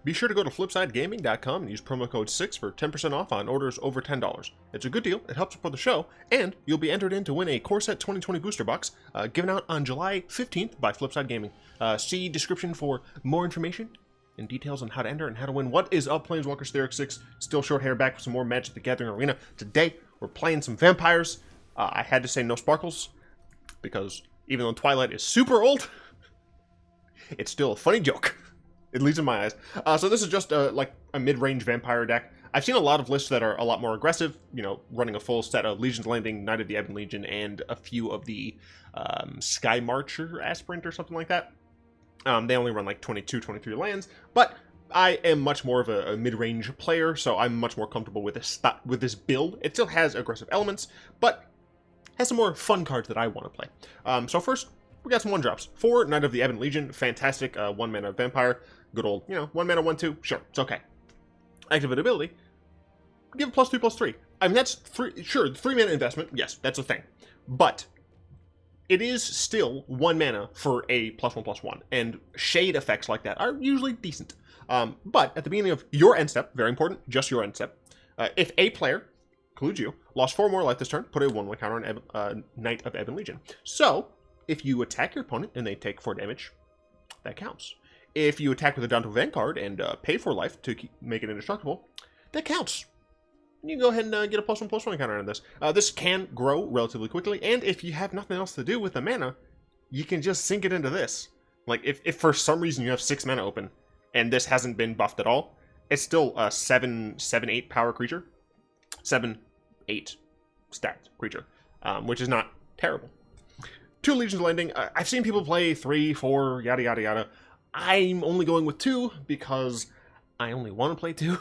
Be sure to go to flipsidegaming.com and use promo code 6 for 10% off on orders over $10. It's a good deal, it helps support the show, and you'll be entered in to win a Core Set 2020 booster box given out on July 15th by Flipside Gaming. See description for more information and details on how to enter and how to win. What is up, Planeswalkers Theoric 6? Still short hair, back with some more Magic the Gathering Arena. Today, we're playing some vampires. I had to say no sparkles, because even though Twilight is super old, it's still a funny joke. At least in my eyes. So this is just like a mid-range vampire deck. I've seen a lot of lists that are a lot more aggressive, you know, running a full set of Legion's Landing, Knight of the Ebon Legion, and a few of the Sky Marcher Aspirant or something like that. They only run like 22, 23 lands, but I am much more of a mid-range player, so I'm much more comfortable with this build. It still has aggressive elements, but has some more fun cards that I want to play. So first, we got some 1-drops. 4 Knight of the Ebon Legion, fantastic 1-mana vampire. Good old, you know, 1 mana, 1/2, sure, it's okay. Activate ability, give +3/+3. I mean, that's 3 mana investment, yes, that's a thing. But it is still 1 mana for a +1/+1, and shade effects like that are usually decent. But at the beginning of your end step, very important, just your end step, if a player, includes you, lost 4 more life this turn, put a 1/1 counter on Knight of Ebon Legion. So, if you attack your opponent and they take 4 damage, that counts. If you attack with Adanto Vanguard and pay 4 life to make it indestructible, that counts. You can go ahead and get a +1/+1 counter on this. This can grow relatively quickly, and if you have nothing else to do with the mana, you can just sink it into this. Like, if for some reason you have 6 mana open, and this hasn't been buffed at all, it's still a 7/8 power creature. 7/8 stat creature, which is not terrible. 2 Legion's Landing. I've seen people play 3, 4, yada yada yada. I'm only going with 2 because I only want to play 2.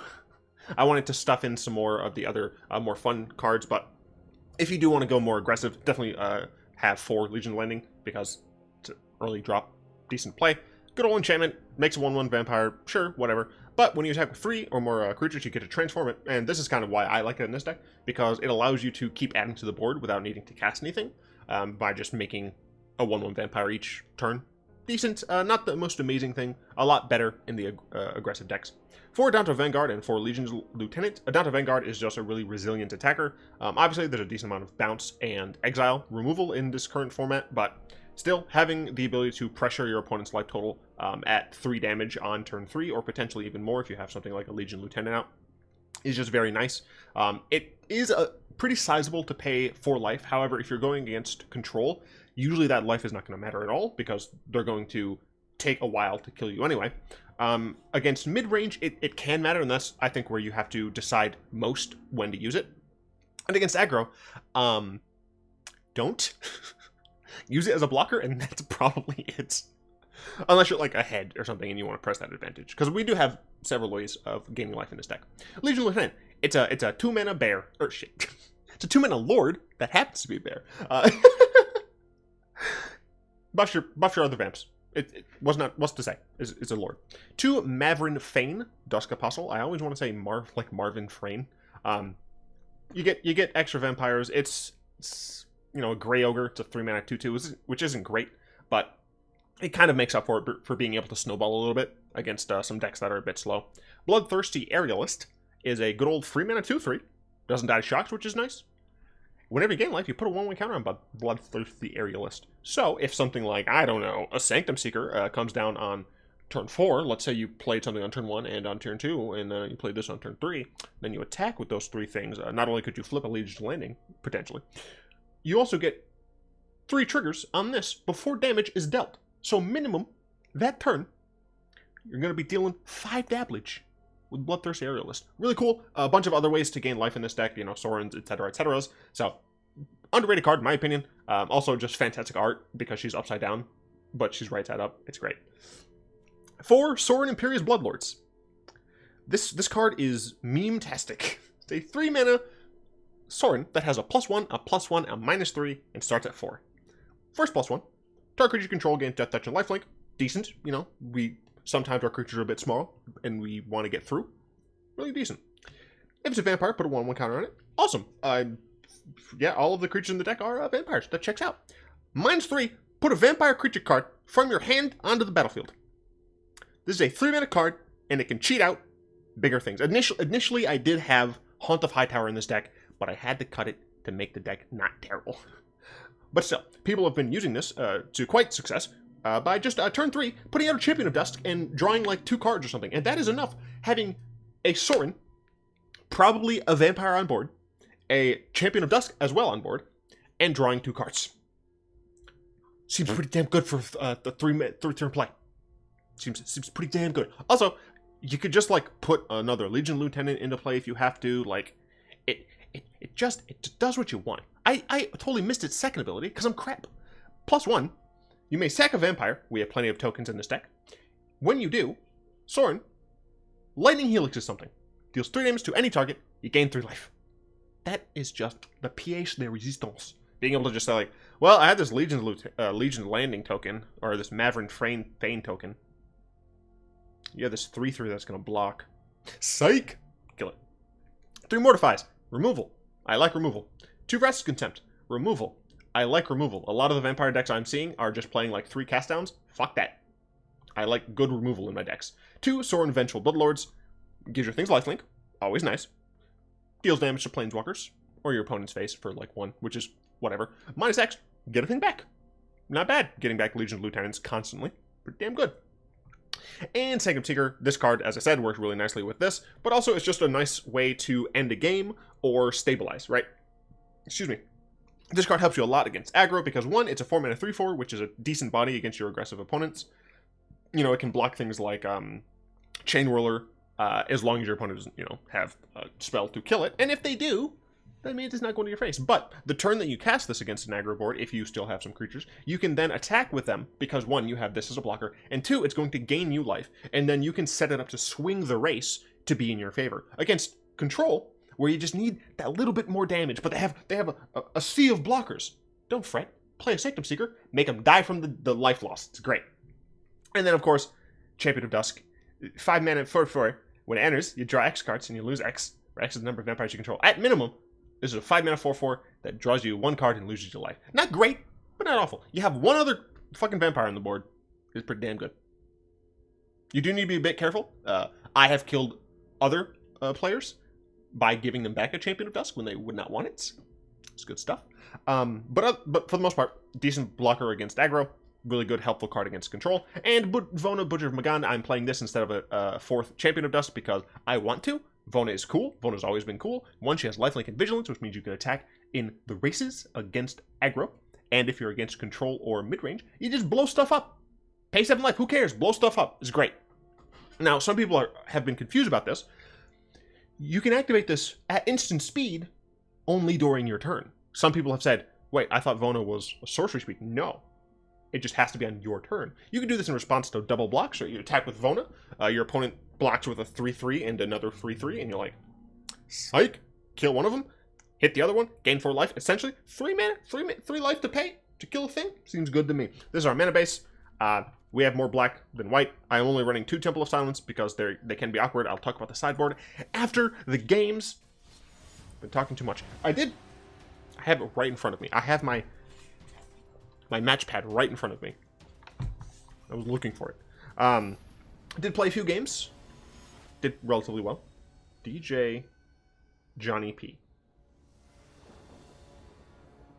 I wanted to stuff in some more of the other more fun cards, but if you do want to go more aggressive, definitely have 4 Legion Landing because it's an early drop, decent play. Good old enchantment, makes a 1/1 vampire, sure, whatever. But when you attack with 3 or more creatures, you get to transform it, and this is kind of why I like it in this deck, because it allows you to keep adding to the board without needing to cast anything, by just making a 1/1 vampire each turn. Decent, not the most amazing thing, a lot better in the aggressive decks. 4 Adanto Vanguard and 4 Legion's Lieutenant. Adanto Vanguard is just a really resilient attacker. Obviously, there's a decent amount of bounce and exile removal in this current format, but still, having the ability to pressure your opponent's life total at 3 damage on turn 3, or potentially even more if you have something like a Legion Lieutenant out, is just very nice. It is pretty sizable to pay 4 life. However, if you're going against control, usually that life is not going to matter at all, because they're going to take a while to kill you anyway. Against mid-range, it can matter, and that's, I think, where you have to decide most when to use it. And against aggro, don't. Use it as a blocker, and that's probably it. Unless you're like ahead or something and you want to press that advantage. Because we do have several ways of gaining life in this deck. Legion Lieutenant, it's a 2-mana bear. Or shit. It's a 2-mana lord that happens to be a bear. Buff your other vamps. What's to say? It's a lord. 2 Mavren Fein, Dusk Apostle. I always want to say Marvin Frayne. You get extra vampires. It's you know, a gray ogre. It's a 3-mana 2/2, which isn't great, but it kind of makes up for it for being able to snowball a little bit against some decks that are a bit slow. Bloodthirsty Aerialist is a good old 3-mana 2/3. Doesn't die shocked, which is nice. Whenever you gain life, you put a 1/1 counter on Bloodthirsty Aerialist. So if something like, I don't know, a Sanctum Seeker comes down on turn 4, let's say you played something on turn 1 and on turn 2, and you played this on turn 3, then you attack with those 3 things. Not only could you flip a Legion's Landing, potentially, you also get 3 triggers on this before damage is dealt. So minimum, that turn, you're going to be dealing 5 damage with Bloodthirsty Aerialist. Really cool. A bunch of other ways to gain life in this deck, you know, Sorin's, etc., etc. So, underrated card, in my opinion. Also, just fantastic art, because she's upside down, but she's right side up. It's great. 4 Sorin Imperious Bloodlords. This card is meme-tastic. It's a 3-mana Sorin that has a +1, a +1, a -3, and starts at 4. First +1. Target creature control gains Death Touch and Lifelink. Decent, you know. Sometimes our creatures are a bit small, and we want to get through. Really decent. If it's a vampire, put a 1/1 counter on it. Awesome. Yeah, all of the creatures in the deck are vampires. That checks out. -3, put a vampire creature card from your hand onto the battlefield. This is a 3-mana card and it can cheat out bigger things. Initially, I did have Haunt of Hightower in this deck, but I had to cut it to make the deck not terrible. But still, people have been using this to quite success by just turn 3, putting out a Champion of Dusk and drawing like 2 cards or something. And that is enough. Having a Sorin, probably a Vampire on board, a Champion of Dusk as well on board, and drawing 2 cards. Seems pretty damn good for the 3-turn play. Seems pretty damn good. Also, you could just like put another Legion Lieutenant into play if you have to. Like, it just does what you want. I totally missed its second ability because I'm crap. +1, you may sack a vampire. We have plenty of tokens in this deck. When you do, Sorin, Lightning Helix is something. Deals 3 damage to any target. You gain 3 life. That is just the pièce de résistance. Being able to just say like, well, I have this Legion Landing token, or this Mavren Fein token. You have this 3/3 that's going to block. Psych! Kill it. 3 Mortifies. Removal. I like removal. 2 Vraska's Contempt. Removal. I like removal. A lot of the vampire decks I'm seeing are just playing like 3 cast downs. Fuck that. I like good removal in my decks. 2 Sorin Vengeful Bloodlords. Gives your things lifelink. Always nice. Deals damage to planeswalkers. Or your opponent's face for like 1, which is whatever. -X. Get a thing back. Not bad. Getting back Legion Lieutenants constantly. Pretty damn good. And Sanctum Seeker, this card, as I said, works really nicely with this, but also it's just a nice way to end a game or stabilize, right? Excuse me. This card helps you a lot against aggro because 1, it's a 4-mana 3/4, which is a decent body against your aggressive opponents. You know, it can block things like Chain Whirler, as long as your opponent doesn't, have a spell to kill it. And if they do, that means it's not going to your face. But the turn that you cast this against an aggro board, if you still have some creatures, you can then attack with them because 1, you have this as a blocker, and 2, it's going to gain you life. And then you can set it up to swing the race to be in your favor. Against control, where you just need that little bit more damage, but they have a sea of blockers. Don't fret. Play a Sanctum Seeker, make them die from the life loss. It's great. And then, of course, Champion of Dusk. 5 mana 4/4. When it enters, you draw X cards and you lose X, where X is the number of vampires you control. At minimum, this is a 5 mana 4/4 that draws you 1 card and loses your life. Not great, but not awful. You have 1 other fucking vampire on the board. It's pretty damn good. You do need to be a bit careful. I have killed other players by giving them back a Champion of Dusk when they would not want it. It's good stuff. But for the most part, decent blocker against aggro. Really good, helpful card against control. And Vona, Butcher of Magan, I'm playing this instead of a 4th Champion of Dusk because I want to. Vona is cool. Vona's always been cool. 1, she has lifelink and vigilance, which means you can attack in the races against aggro. And if you're against control or mid-range, you just blow stuff up. Pay 7 life, who cares? Blow stuff up. It's great. Now, some people have been confused about this. You can activate this at instant speed only during your turn. Some people have said, wait, I thought Vona was a sorcery speed. No. It just has to be on your turn. You can do this in response to double blocks, or you attack with Vona. Your opponent blocks with a 3/3 and another 3/3, and you're like, psych, kill one of them, hit the other one, gain 4 life. Essentially, 3 mana, 3 life to pay to kill a thing. Seems good to me. This is our mana base. We have more black than white. I am only running 2 Temple of Silence because they can be awkward. I'll talk about the sideboard after the games. Been talking too much. I have it right in front of me. I have my match pad right in front of me. I was looking for it. Did play a few games. Did relatively well. DJ Johnny P.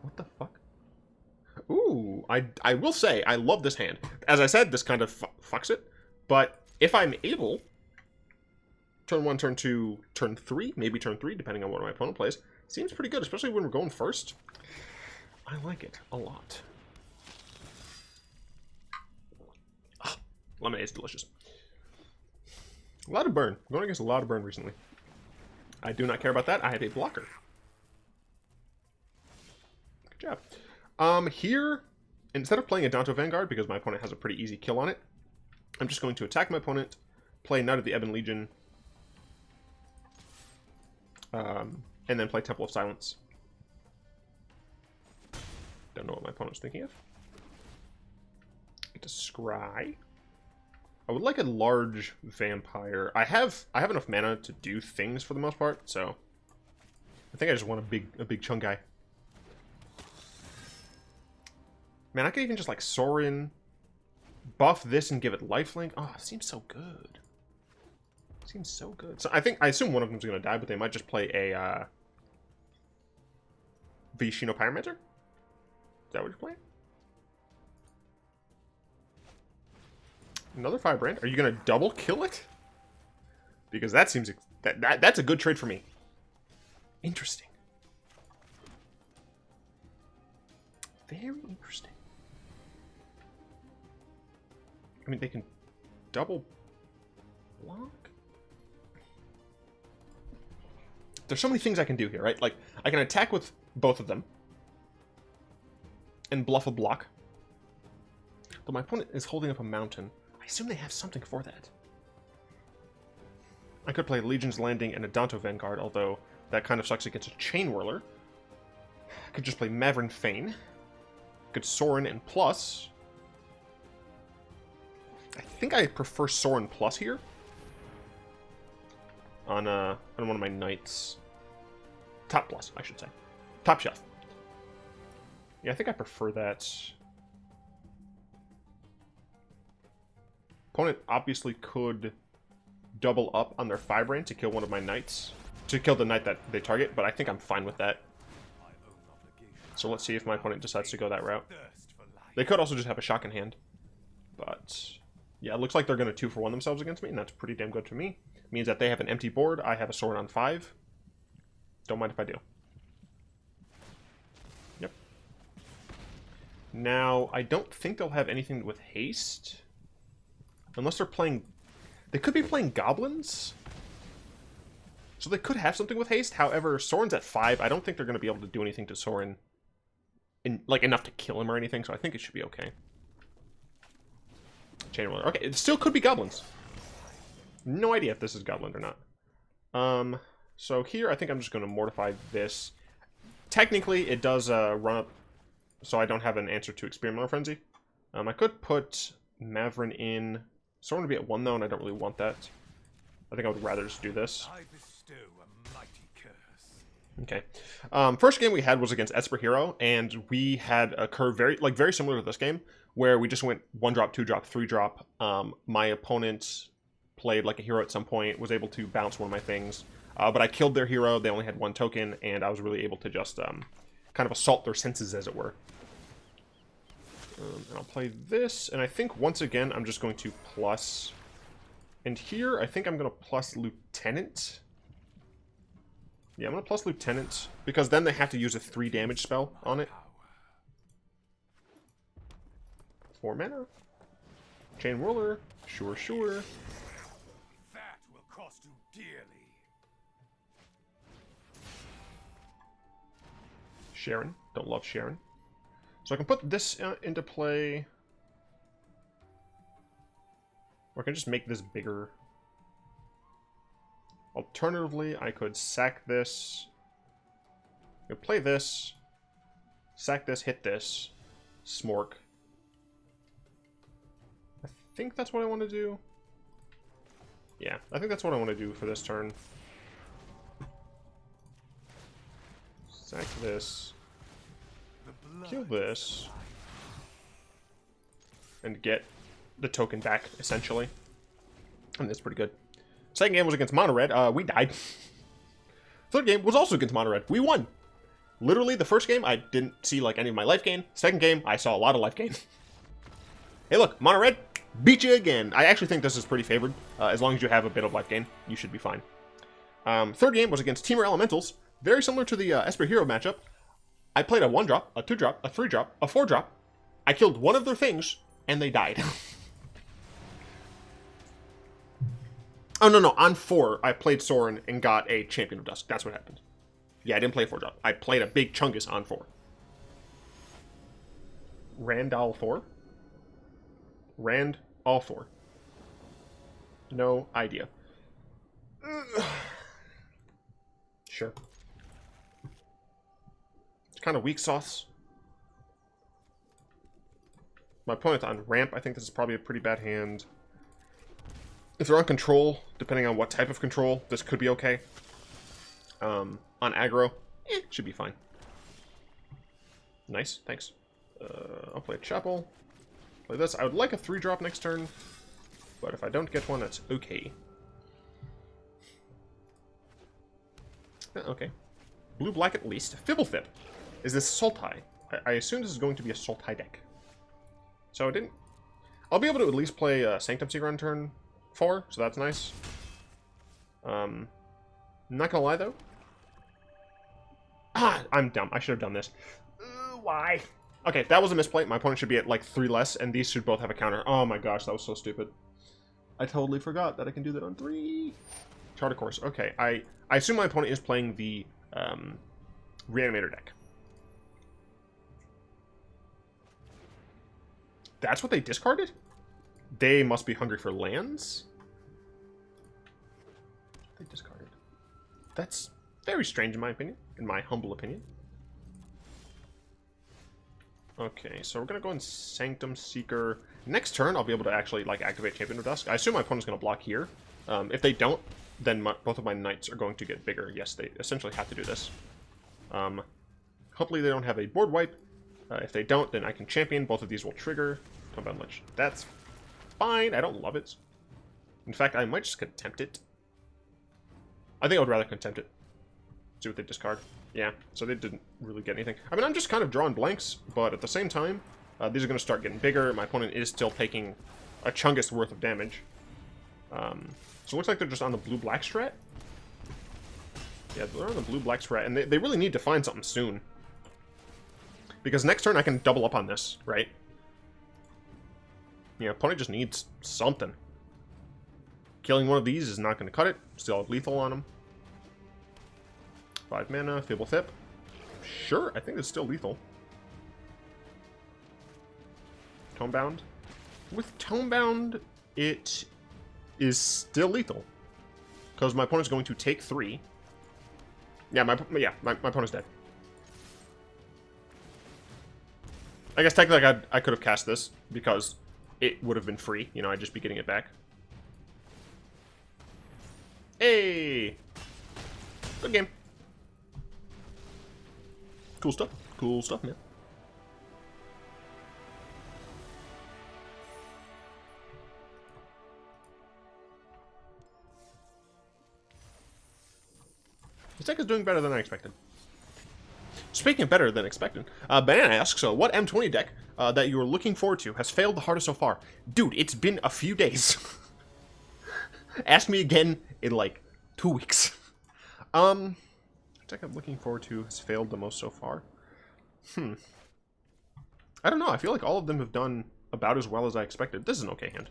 What the fuck? Ooh, I will say, I love this hand. As I said, this kind of fucks it. But if I'm able, turn 1, turn 2, turn 3, maybe turn 3, depending on what my opponent plays, seems pretty good, especially when we're going first. I like it a lot. Lemonade is delicious. A lot of burn. I'm going against a lot of burn recently. I do not care about that. I have a blocker. Good job. Here, instead of playing Adanto Vanguard, because my opponent has a pretty easy kill on it, I'm just going to attack my opponent, play Knight of the Ebon Legion, and then play Temple of Silence. Don't know what my opponent's thinking of. Get to scry. I would like a large vampire. I have enough mana to do things for the most part, so I think I just want a big chunk guy. Man, I could even just like Sorin, buff this and give it lifelink. Oh, it seems so good. Seems so good. So I assume one of them's gonna die, but they might just play a Vishino Pyromancer? Is that what you're playing? Another Firebrand? Are you gonna double kill it? Because that seems that's a good trade for me. Interesting. Very interesting. I mean, they can double block. There's so many things I can do here, right? Like, I can attack with both of them and bluff a block. Though my opponent is holding up a mountain. I assume they have something for that. I could play Legion's Landing and Adanto Vanguard, although that kind of sucks against a Chain Whirler. I could just play Mavren Fein. Could Sorin and Plus. I think I prefer Sorin Plus here. On one of my Knights. Top Plus, I should say. Top Shelf. Yeah, I think I prefer that. Opponent obviously could double up on their Firebrand to kill one of my Knights. To kill the Knight that they target, but I think I'm fine with that. So let's see if my opponent decides to go that route. They could also just have a shock in hand. But yeah, it looks like they're going to 2-for-1 themselves against me, and that's pretty damn good to me. It means that they have an empty board, I have a Sorin on 5. Don't mind if I do. Yep. Now, I don't think they'll have anything with haste. Unless they're playing... They could be playing Goblins. So they could have something with haste. However, Sorin's at 5. I don't think they're going to be able to do anything to Sorin. Like, enough to kill him or anything, so I think it should be okay. Chain Roller. Okay, it still could be Goblins. No idea if this is Goblin or not. So here, I think I'm just going to Mortify this. Technically, it does run up, so I don't have an answer to Experimental Frenzy. I could put Mavren in. Sorin would be at 1, though, and I don't really want that. I think I would rather just do this. I bestow a mighty curse. Okay. First game we had was against Esper Hero, and we had a curve very similar to this game, where we just went 1-drop, 2-drop, 3-drop. My opponent played like a hero at some point, was able to bounce one of my things, but I killed their hero. They only had 1 token, and I was really able to just kind of assault their senses, as it were. And I'll play this, and I think once again I'm just going to plus. And here I think I'm going to plus Lieutenant. Yeah, I'm going to plus Lieutenant, because then they have to use a 3 damage spell on it. 4 mana. Chain Whirler. Sure. That will cost you dearly. Sharon. Don't love Sharon. So I can put this into play. Or I can just make this bigger. Alternatively, I could sack this. I could play this. Sack this, hit this. Smork. I think that's what I want to do. Yeah, I think that's what I want to do for this turn. Sack this. Kill this. And get the token back, essentially. And that's pretty good. Second game was against Mono Red. We died. Third game was also against Mono Red. We won. Literally, the first game, I didn't see like any of my life gain. Second game, I saw a lot of life gain. Hey, look, Mono Red beat you again. I actually think this is pretty favored. As long as you have a bit of life gain, you should be fine. Third game was against Temur Elementals. Very similar to the Esper Hero matchup. I played a 1-drop, a 2-drop, a 3-drop, a 4-drop. I killed one of their things, and they died. Oh, no. On 4, I played Sorin and got a Champion of Dusk. That's what happened. Yeah, I didn't play a 4-drop. I played a big Chungus on 4. Rand all 4? Rand all 4. No idea. Sure. It's kind of weak sauce. My opponent's on ramp. I think this is probably a pretty bad hand. If they're on control, depending on what type of control, this could be okay. On aggro, should be fine. Nice, thanks. I'll play Chapel. Play this. I would like a 3-drop next turn, but if I don't get one, that's okay. Okay. Blue-black at least. Fibblethip. Is this Sultai? I assume this is going to be a Sultai deck. So I didn't... I'll be able to at least play Sanctum Seeker on turn 4, so that's nice. Not gonna lie, though. Ah, I'm dumb. I should have done this. Why? Okay, that was a misplay. My opponent should be at, like, 3 less, and these should both have a counter. Oh my gosh, that was so stupid. I totally forgot that I can do that on 3. Charter Course. Okay, I assume my opponent is playing the Reanimator deck. That's what they discarded? They must be hungry for lands? They discarded. That's very strange in my opinion. In my humble opinion. Okay, so we're going to go in Sanctum Seeker. Next turn, I'll be able to actually like activate Champion of Dusk. I assume my opponent's going to block here. If they don't, then both of my knights are going to get bigger. Yes, they essentially have to do this. Hopefully they don't have a board wipe. If they don't, then I can champion. Both of these will trigger. Combat Lich. That's fine. I don't love it. In fact, I might just Contempt it. I think I would rather Contempt it. See what they discard. Yeah, so they didn't really get anything. I mean, I'm just kind of drawing blanks, but at the same time, these are going to start getting bigger. My opponent is still taking a chungus worth of damage. So it looks like they're just on the blue-black strat. Yeah, they're on the blue-black strat, and they really need to find something soon. Because next turn I can double up on this, right? Yeah, opponent just needs something. Killing one of these is not going to cut it. Still have lethal on him. 5 mana, Fibblethip. Sure, I think it's still lethal. Tomebound. With Tomebound, it is still lethal. Because my opponent's going to take 3. Yeah, my opponent's dead. I guess technically I could have cast this, because it would have been free. You know, I'd just be getting it back. Hey! Good game. Cool stuff. Cool stuff, man. This deck is doing better than I expected. Speaking of better than expected, Banana asks, what M20 deck that you were looking forward to has failed the hardest so far? Dude, it's been a few days. Ask me again in, like, 2 weeks. The deck I'm looking forward to has failed the most so far. I don't know. I feel like all of them have done about as well as I expected. This is an okay hand.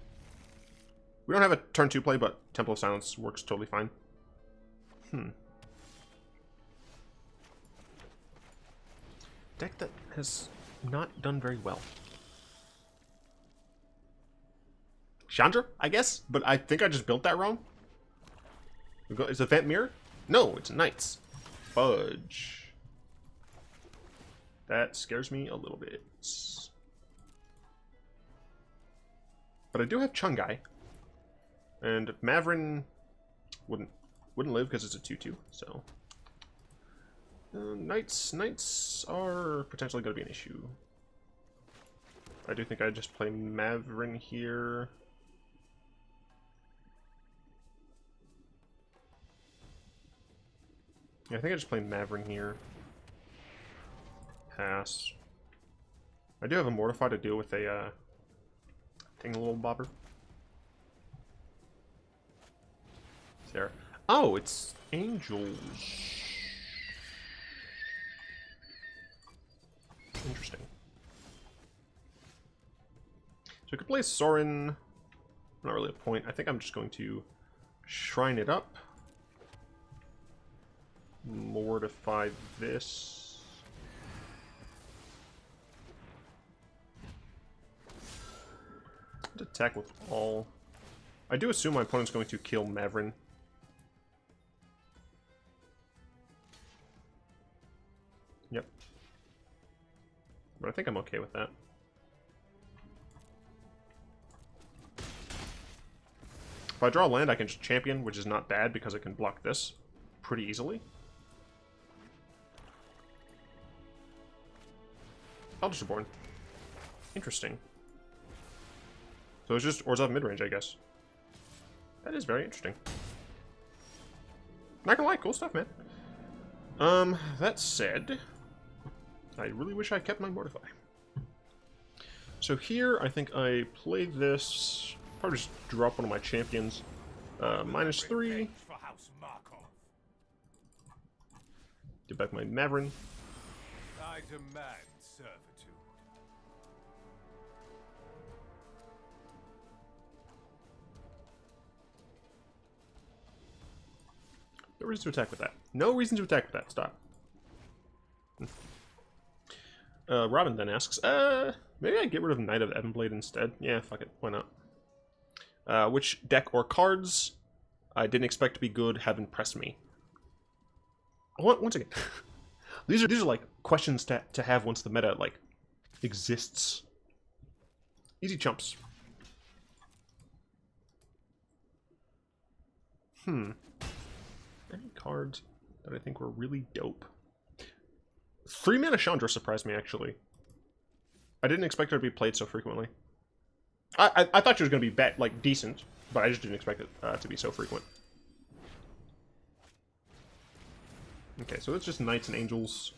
We don't have a turn 2 play, but Temple of Silence works totally fine. Deck that has not done very well. Chandra, I guess? But I think I just built that wrong. Is it Vent Mirror? No, it's Knights. Fudge. That scares me a little bit. But I do have Chungai. And Mavren wouldn't live because it's a 2-2, so... Knights are potentially going to be an issue. I do think I just play Mavren here. Yeah, I think I just play Mavren here. Pass. I do have a Mortify to deal with a little bobber. There. Oh, it's Angels. Interesting. So I could play Sorin. Not really a point. I think I'm just going to shrine it up. Mortify this. Attack with all. I do assume my opponent's going to kill Mavren. Yep. But I think I'm okay with that. If I draw a land, I can just champion, which is not bad because I can block this pretty easily. Eldritch Reborn. Interesting. So it's just Orzhov midrange, I guess. That is very interesting. Not gonna lie, cool stuff, man. That said, I really wish I kept my Mortify. So here, I think I play this, probably just drop one of my champions, -3, For House Markov. get back my Mavren. I demand servitude. No reason to attack with that. No reason to attack with that. Stop. Robin then asks, maybe I get rid of Knight of Ebonblade instead. Yeah, fuck it. Why not? Which deck or cards I didn't expect to be good have impressed me? Once again, these are like questions to have once the meta like exists. Easy chumps. Any cards that I think were really dope? 3-mana Chandra surprised me, actually. I didn't expect her to be played so frequently. I thought she was going to be like decent, but I just didn't expect it to be so frequent. Okay, so it's just Knights and Angels.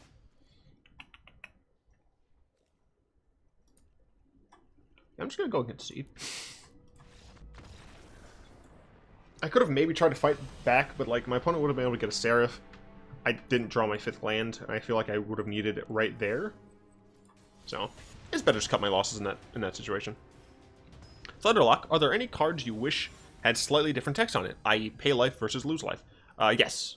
I'm just going to go against Seed. I could have maybe tried to fight back, but like my opponent would have been able to get a Seraph. I didn't draw my 5th land, and I feel like I would have needed it right there. So, it's better to cut my losses in that situation. Thunderlock, are there any cards you wish had slightly different text on it, i.e. pay life versus lose life? Yes.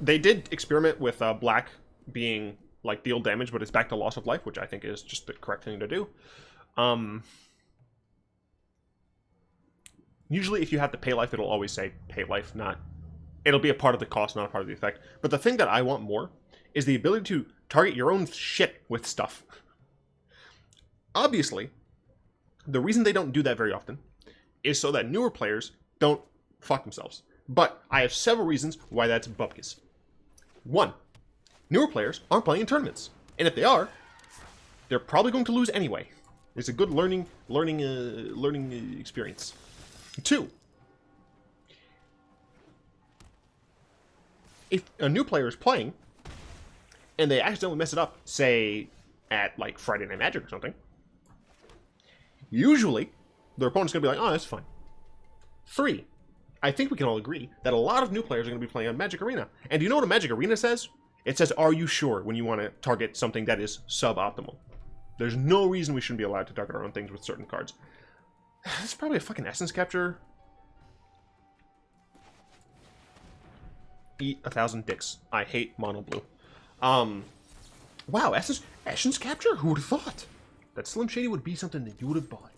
They did experiment with black being, like, deal damage, but it's back to loss of life, which I think is just the correct thing to do. Usually, if you have to pay life, it'll always say pay life, not... It'll be a part of the cost, not a part of the effect. But the thing that I want more is the ability to target your own shit with stuff. Obviously, the reason they don't do that very often is so that newer players don't fuck themselves. But I have several reasons why that's bupkis. 1, newer players aren't playing in tournaments. And if they are, they're probably going to lose anyway. It's a good learning experience. 2, if a new player is playing and they accidentally mess it up, say at like Friday Night Magic or something, usually their opponent's gonna be like, oh, that's fine. 3, I think we can all agree that a lot of new players are gonna be playing on Magic Arena. And do you know what a Magic Arena says? It says, are you sure, when you want to target something that is suboptimal. There's no reason we shouldn't be allowed to target our own things with certain cards. That's probably a fucking Essence Capture. Eat 1,000 dicks. I hate mono blue. Wow, Essence Capture? Who would have thought? That Slim Shady would be something that you would have bought.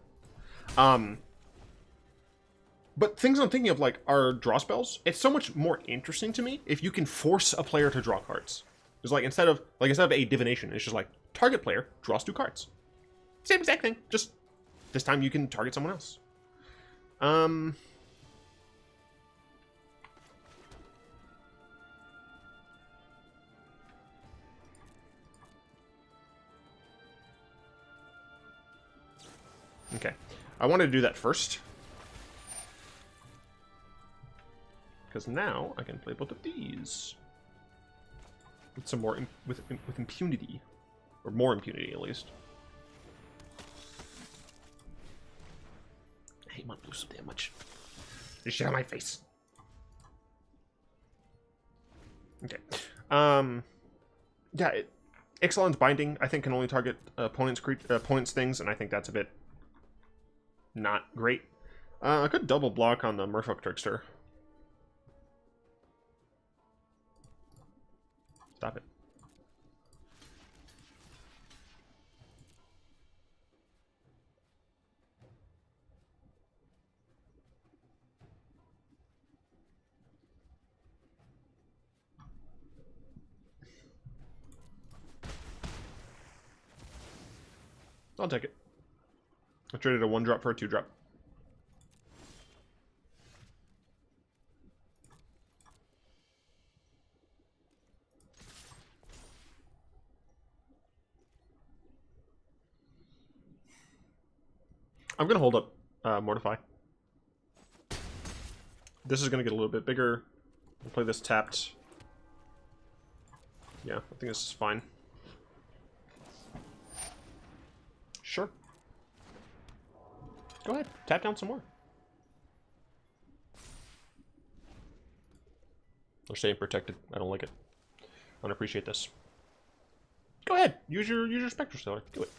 But things I'm thinking of, like, are draw spells. It's so much more interesting to me if you can force a player to draw cards. It's like, instead of a divination, it's just like, target player draws 2 cards. Same exact thing, just this time you can target someone else. Okay, I wanted to do that first, because now I can play both of these with some more with impunity, or more impunity at least. I hate my blue so damn much. This shit on my face. Okay, yeah. Ixalan's Binding, I think, can only target opponent's things, and I think that's a bit not great. I could double block on the Merfolk Trickster. Stop it. I'll take it. I traded a 1-drop for a 2-drop. I'm going to hold up Mortify. This is going to get a little bit bigger. I'll play this tapped. Yeah, I think this is fine. Sure. Go ahead, tap down some more. They're staying protected. I don't like it. I don't appreciate this. Go ahead, use your Spectre Stellar. Do it.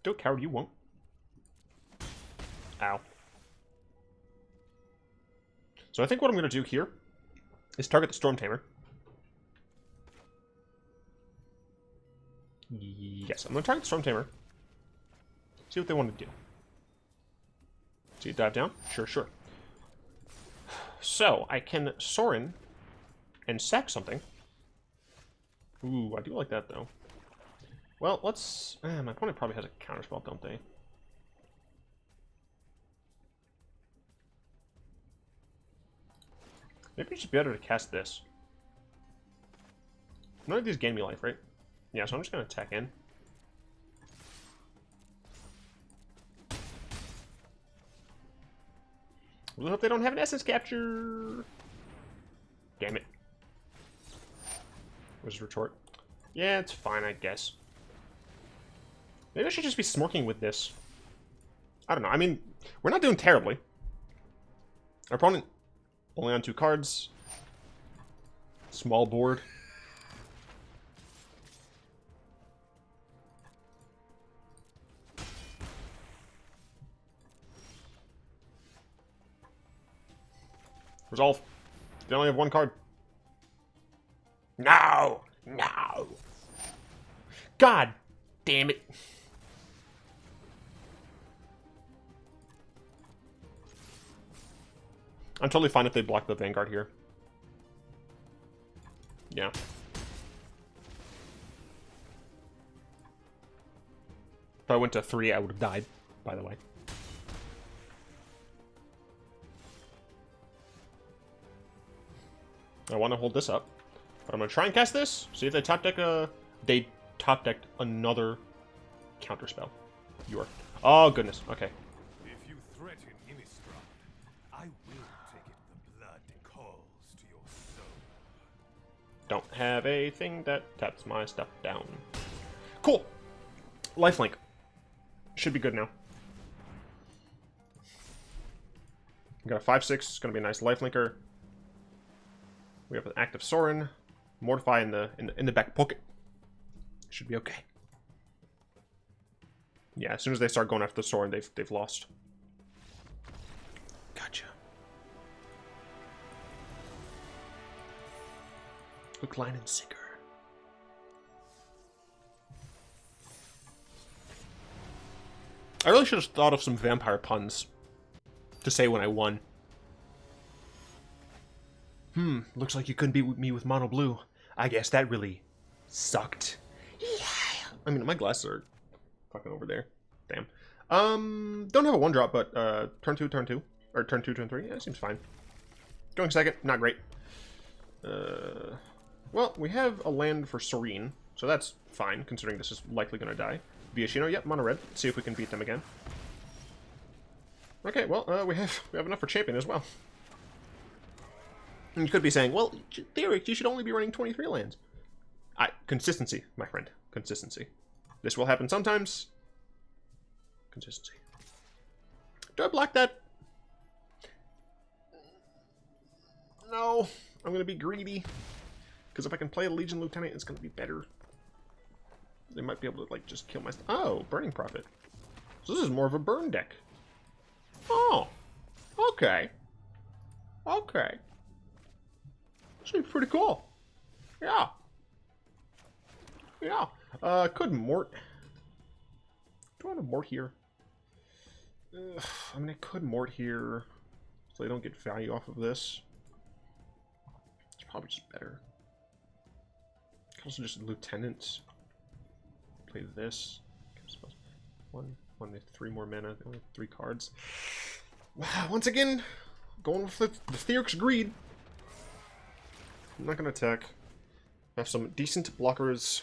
Do it, coward. You won't. Ow. So I think what I'm going to do here is target the Storm Tamer. Yes, I'm going to target the Storm Tamer. See what they want to do. See it dive down? Sure, sure. So, I can Sorin and sack something. Ooh, I do like that, though. Well, let's... my opponent probably has a counterspell, don't they? Maybe it's better to cast this. None of these gain me life, right? Yeah, so I'm just going to attack in. Really hope they don't have an essence capture. Damn it. Where's his retort? Yeah, it's fine, I guess. Maybe I should just be smirking with this. I don't know. I mean, we're not doing terribly. Our opponent only on 2 cards. Small board. Resolve. They only have 1 card. No! No! God damn it. I'm totally fine if they block the Vanguard here. Yeah. If I went to 3, I would have died, by the way. I want to hold this up, but I'm going to try and cast this. See if they top deck they top decked another counterspell. You are... Oh, goodness. Okay. If you threaten Innistrad, I will take it. The blood calls to your soul. Don't have a thing that taps my stuff down. Cool. Lifelink. Should be good now. We got a 5/6. It's going to be a nice lifelinker. We have an active Sorin, Mortify in the back pocket. Should be okay. Yeah, as soon as they start going after the Sorin, they've lost. Gotcha. Hook, line, and sinker. I really should have thought of some vampire puns to say when I won. Looks like you couldn't beat me with mono blue. I guess that really sucked. Yeah. I mean, my glasses are fucking over there. Damn. Don't have a 1-drop, but turn 2, turn 2. Or turn 2, turn 3. Yeah, seems fine. Going second, not great. Well, we have a land for Sorin, so that's fine, considering this is likely going to die. Viashino, yep, mono red. Let's see if we can beat them again. Okay, well, we have enough for Champion as well. And you could be saying, well, Theoric, you should only be running 23 lands. Consistency, my friend. Consistency. This will happen sometimes. Consistency. Do I block that? No. I'm going to be greedy. Because if I can play a Legion Lieutenant, it's going to be better. They might be able to, like, just kill my... Oh, Burning Prophet. So this is more of a burn deck. Oh. Okay. Okay. Should be pretty cool. Yeah. Yeah. Could Mort... Do I want to Mort here? I mean, I could Mort here, so they don't get value off of this. It's probably just better. I can also just Lieutenant. Play this. One, 3 more mana. They only have 3 cards. Once again, going with the Theoric's Greed. I'm not going to attack. I have some decent blockers.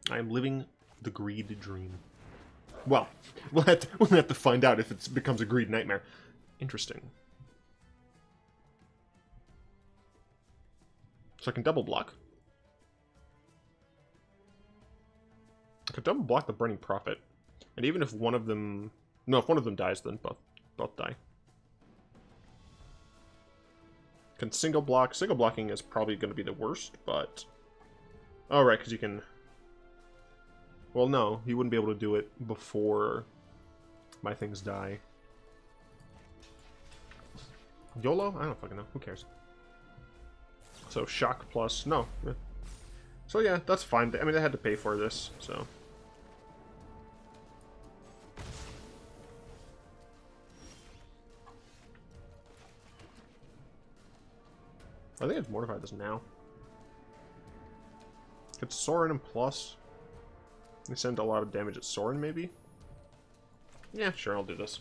I am living the greed dream. Well, we'll have to find out if it becomes a greed nightmare. Interesting. So I can double block. I could double block the Burning Prophet. And even if one of them... No, if one of them dies, then both die. Can single block. Single blocking is probably going to be the worst, but... Oh, right, because you can... Well, no, he wouldn't be able to do it before my things die. YOLO? I don't fucking know. Who cares? So, shock plus... No. So, yeah, that's fine. I mean, they had to pay for this, so... I think it's Mortify this now. It's Sorin and plus. They send a lot of damage at Sorin, maybe? Yeah, sure, I'll do this.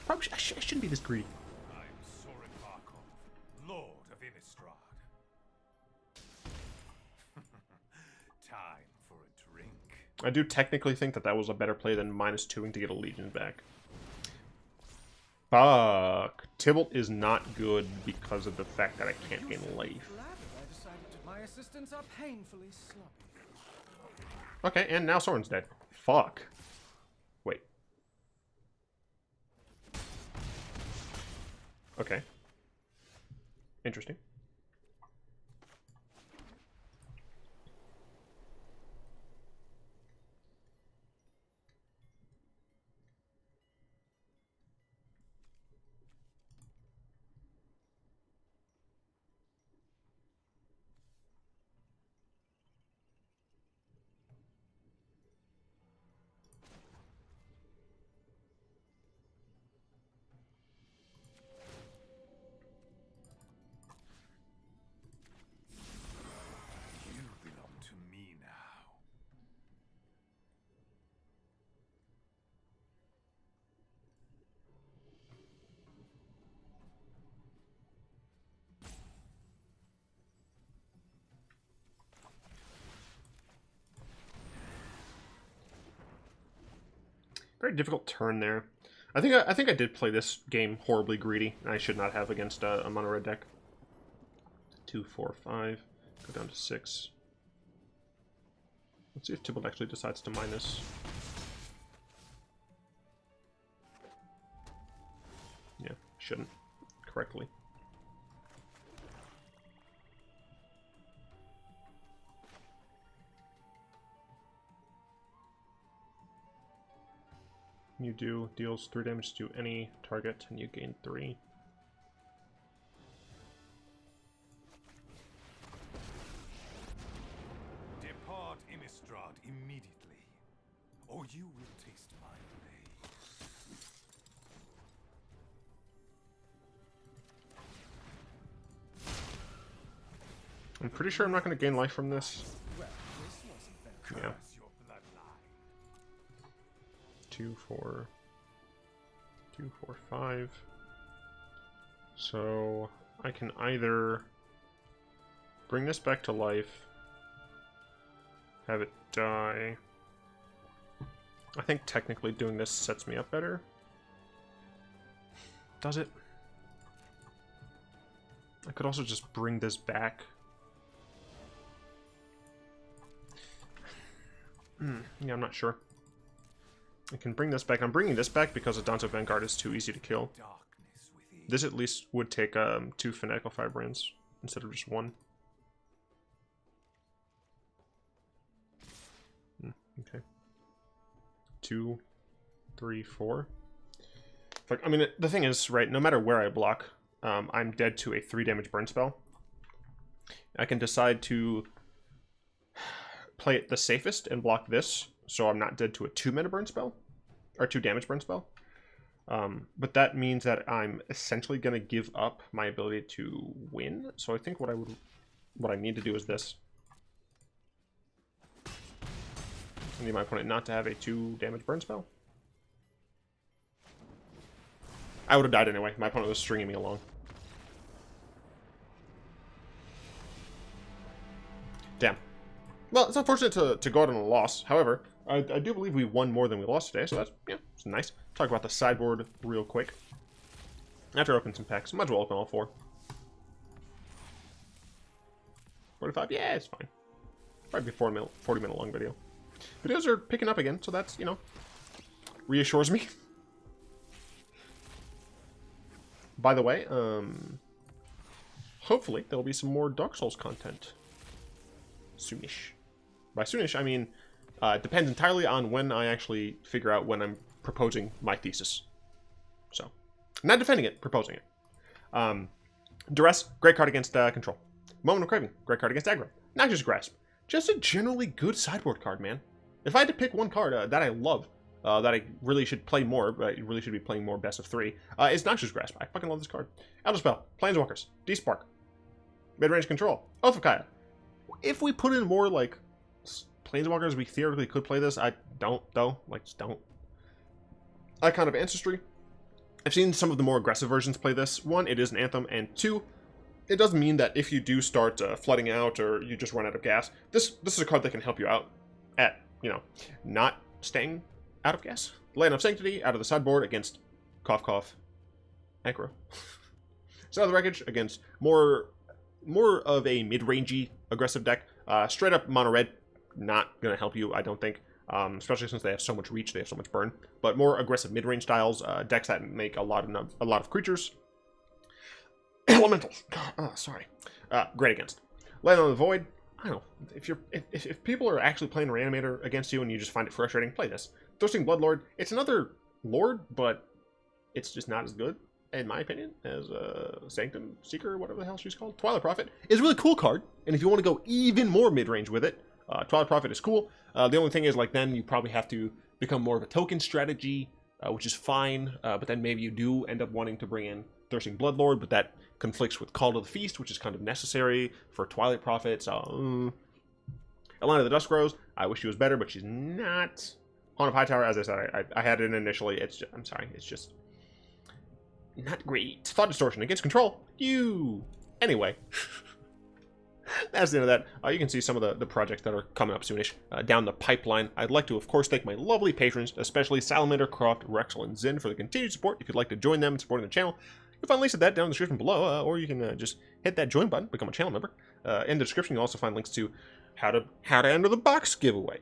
Probably I shouldn't be this greedy. I'm Sorin Markov, Lord of Innistrad. Time for a drink. I do technically think that that was a better play than -2ing to get a Legion back. Fuck. Tybalt is not good because of the fact that I can't gain life. My assistants are painfully sloppy. Okay, and now Sorin's dead. Fuck. Wait. Okay. Interesting. Very difficult turn there. I think I did play this game horribly greedy, and I should not have against a mono red deck. 2, 4, 5. Go down to 6. Let's see if Tybalt actually decides to mine this. Yeah, shouldn't. Correctly. You do deals 3 damage to any target, and you gain 3. Depart Innistrad immediately, or you will taste my blade. I'm pretty sure I'm not going to gain life from this. Yeah. 2, 4, 2, 4, 5. So I can either bring this back to life, have it die. I think technically doing this sets me up better. Does it? I could also just bring this back. Yeah, I'm not sure. I can bring this back. I'm bringing this back because Adanto Vanguard is too easy to kill. This at least would take 2 Fanatical Firebrands instead of just 1. Okay. 2, 3, 4. Like, I mean, the thing is, right, no matter where I block, I'm dead to a 3 damage burn spell. I can decide to play it the safest and block this, so I'm not dead to a 2 mana burn spell, or 2 damage burn spell. But that means that I'm essentially going to give up my ability to win. So I think what I need to do is this. I need my opponent not to have a 2 damage burn spell. I would have died anyway. My opponent was stringing me along. Damn. Well, it's unfortunate to go out on a loss. However, I do believe we won more than we lost today, so that's, yeah, it's nice. Talk about the sideboard real quick. After I open some packs, might as well open all 4. 45? Yeah, it's fine. Probably be a 40-minute long video. Videos are picking up again, so that's, you know, reassures me. By the way, hopefully there'll be some more Dark Souls content soonish. By soonish, I mean, it depends entirely on when I actually figure out when I'm proposing my thesis. So, not defending it, proposing it. Duress, great card against control. Moment of Craving, great card against aggro. Noxious Grasp, just a generally good sideboard card, man. If I had to pick one card that I love, that I really should play more, but I really should be playing more best of 3, is Noxious Grasp. I fucking love this card. Elder Spell, Planeswalkers, D-Spark, Mid-Range Control, Oath of Kaya. If we put in more, like, Planeswalkers, we theoretically could play this. I don't, though. Like, just don't. Icon of Ancestry. I've seen some of the more aggressive versions play this. 1, it is an Anthem, and 2, it does mean that if you do start flooding out or you just run out of gas, this is a card that can help you out at, you know, not staying out of gas. Land of Sanctity out of the sideboard against cough cough aggro. So the wreckage against more of a mid-rangey aggressive deck. Straight up mono red, not gonna help you, I don't think. Especially since they have so much reach, they have so much burn. But more aggressive mid-range styles, decks that make a lot of creatures. Elementals. Sorry. Great against. Land on the Void. I don't know. If people are actually playing Reanimator against you and you just find it frustrating, play this. Thirsting Bloodlord. It's another Lord, but it's just not as good, in my opinion, as Sanctum Seeker, or whatever the hell she's called. Twilight Prophet is a really cool card, and if you want to go even more mid-range with it, Twilight Prophet is cool. The only thing is, like, then you probably have to become more of a token strategy, which is fine, but then maybe you do end up wanting to bring in Thirsting Bloodlord, but that conflicts with Call to the Feast, which is kind of necessary for Twilight Prophet, so... Atlanta the Dusk Rose, I wish she was better, but she's not. Haunt of Hightower, as I said, I had it initially, it's just, I'm sorry, it's just not great. Thought Distortion against control, anyway. That's the end of that. You can see some of the projects that are coming up soonish down the pipeline. I'd like to, of course, thank my lovely patrons, especially Salamander, Croft, Rexel, and Zin for the continued support. If you'd like to join them and supporting the channel, you'll find links to that down in the description below, or you can just hit that join button, become a channel member. In the description, you'll also find links to how to enter the box giveaway,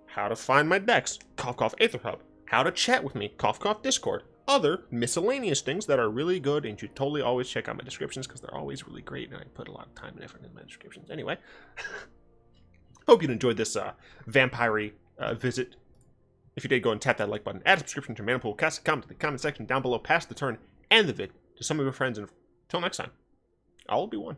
how to find my decks, Cough Cough Aether Hub, how to chat with me, Cough Cough Discord, other miscellaneous things that are really good, and you should totally always check out my descriptions because they're always really great, and I put a lot of time and effort in my descriptions. Anyway, hope you enjoyed this vampire visit. If you did, go and tap that like button, add a subscription to Mana Pool, cast a comment in the comment section down below, pass the turn and the vid to some of your friends, and until next time, I'll be one.